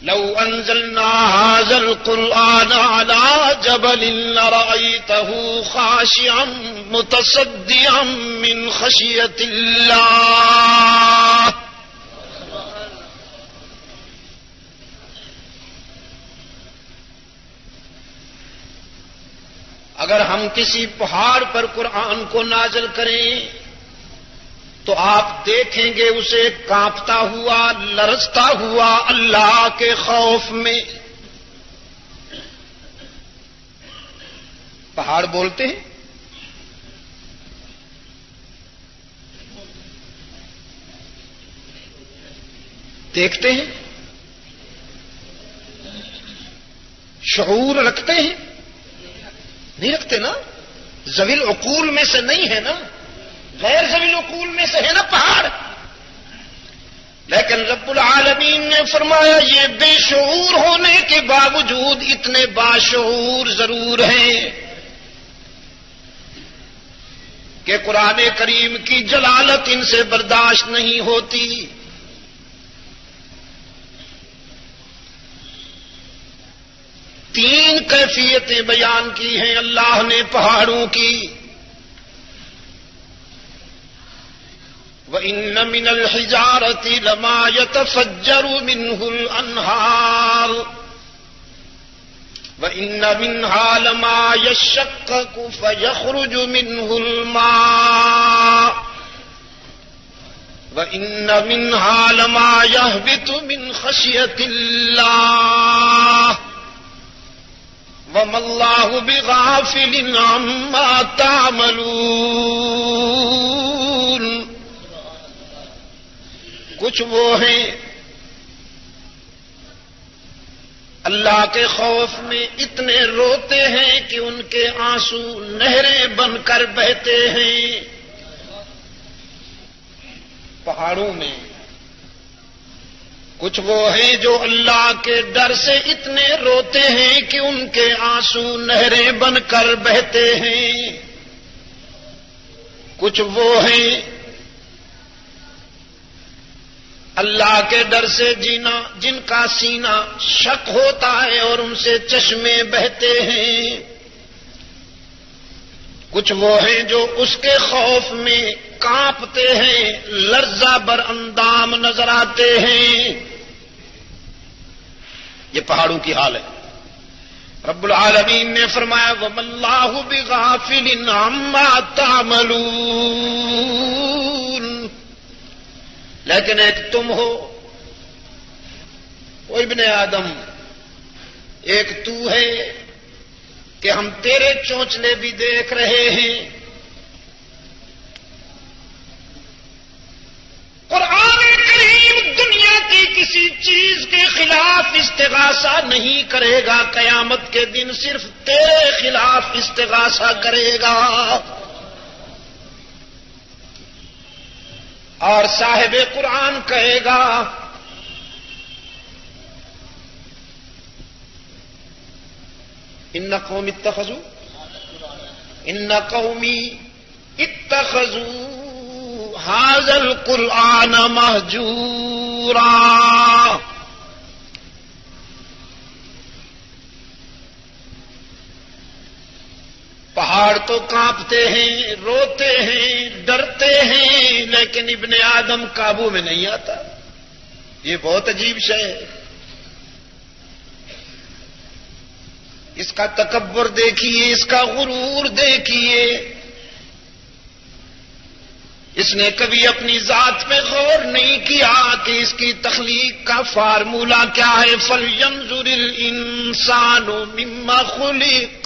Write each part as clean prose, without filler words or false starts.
لو انزلنا هذا القرآن على جبل لرأيته خاشعا متصدعا من خشية الله. اگر ہم کسی پہاڑ پر قرآن کو نازل کریں تو آپ دیکھیں گے اسے کانپتا ہوا لرزتا ہوا اللہ کے خوف میں. پہاڑ بولتے ہیں. دیکھتے ہیں, شعور رکھتے ہیں؟ نہیں رکھتے نا. ذوی العقول میں سے نہیں ہے نا, غیر ذوی العقول میں سے ہے نا پہاڑ. لیکن رب العالمین نے فرمایا یہ بے شعور ہونے کے باوجود اتنے باشعور ضرور ہیں کہ قرآن کریم کی جلالت ان سے برداشت نہیں ہوتی. تین کیفیتیں بیان کی ہیں اللہ نے پہاڑوں کی. وَإِنَّ مِنَ الْحِجَارَةِ لَمَا يَتَفَجَّرُ مِنْهُ الْأَنْهَارُ وَإِنَّ مِنْهَا لَمَا يَشَّقَّقُ فَيَخْرُجُ مِنْهُ الْمَاءُ وَإِنَّ مِنْهَا لَمَا يَهْبِطُ مِنْ خَشْيَةِ اللَّهِ وَمَا اللَّهُ بِغَافِلٍ عَمَّا تَعْمَلُونَ. کچھ وہ ہیں اللہ کے خوف میں اتنے روتے ہیں کہ ان کے آنسو نہریں بن کر بہتے ہیں پہاڑوں میں. کچھ وہ ہیں جو اللہ کے ڈر سے اتنے روتے ہیں کہ ان کے آنسو نہریں بن کر بہتے ہیں. کچھ وہ ہیں اللہ کے ڈر سے جینا جن کا سینہ شک ہوتا ہے اور ان سے چشمے بہتے ہیں. کچھ وہ ہیں جو اس کے خوف میں کانپتے ہیں, لرزہ بر اندام نظر آتے ہیں. یہ پہاڑوں کی حال ہے. رب العالمین نے فرمایا وَمَا اللَّهُ بِغَافِلٍ عَمَّا تَعْمَلُونَ. لیکن ایک تم ہو, وہ ابن آدم, ایک تو ہے کہ ہم تیرے چونچلے بھی دیکھ رہے ہیں. قرآن کریم دنیا کی کسی چیز کے خلاف استغاثہ نہیں کرے گا, قیامت کے دن صرف تیرے خلاف استغاثہ کرے گا. اور صاحب قرآن کہے گا ان قومی اتخذوا هذا القرآن مہجورا. پہاڑ تو کانپتے ہیں, روتے ہیں, ڈرتے ہیں, لیکن ابن آدم قابو میں نہیں آتا. یہ بہت عجیب شے ہے. اس کا تکبر دیکھیے, اس کا غرور دیکھیے. اس نے کبھی اپنی ذات پہ غور نہیں کیا کہ اس کی تخلیق کا فارمولہ کیا ہے. فَلْيَنْظُرِ الْإِنسَانُ مِمَّا خُلِقَ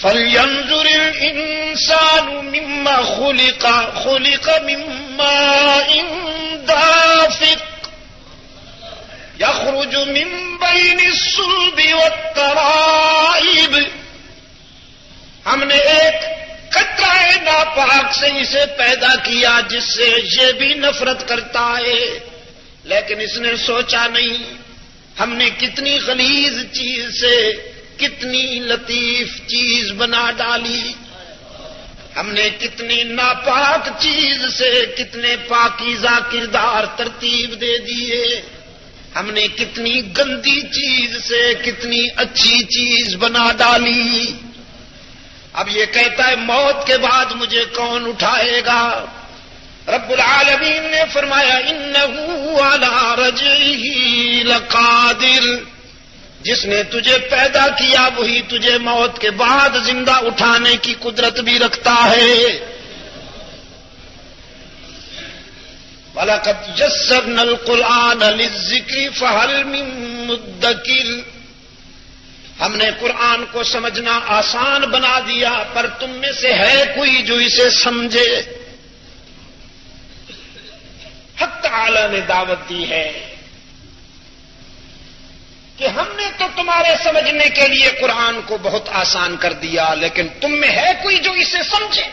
فَلْيَنْظُرِ الْإِنسَانُ مِمَّا خُلِقَ خُلِقَ مِن مَّاءٍ دَافِقٍ يَخْرُجُ مِن بَيْنِ الصُّلْبِ وَالتَّرَائِبِ. ہم نے ایک قطرہ ناپاک سے اسے پیدا کیا جس سے یہ بھی نفرت کرتا ہے, لیکن اس نے سوچا نہیں ہم نے کتنی غلیظ چیز سے کتنی لطیف چیز بنا ڈالی. ہم نے کتنی ناپاک چیز سے کتنے پاکیزہ کردار ترتیب دے دیے. ہم نے کتنی گندی چیز سے کتنی اچھی چیز بنا ڈالی. اب یہ کہتا ہے موت کے بعد مجھے کون اٹھائے گا؟ رب العالمین نے فرمایا انہ علی رجعہ لقادر. جس نے تجھے پیدا کیا وہی تجھے موت کے بعد زندہ اٹھانے کی قدرت بھی رکھتا ہے. وَلَقَدْ يَسَّرْنَا الْقُرْآنَ لِلذِّكْرِ فَهَلْ مِن مُّدَّكِرٍ. ہم نے قرآن کو سمجھنا آسان بنا دیا، پر تم میں سے ہے کوئی جو اسے سمجھے؟ حق تعالی نے دعوت دی ہے کہ ہم نے تو تمہارے سمجھنے کے لیے قرآن کو بہت آسان کر دیا، لیکن تم میں ہے کوئی جو اسے سمجھے؟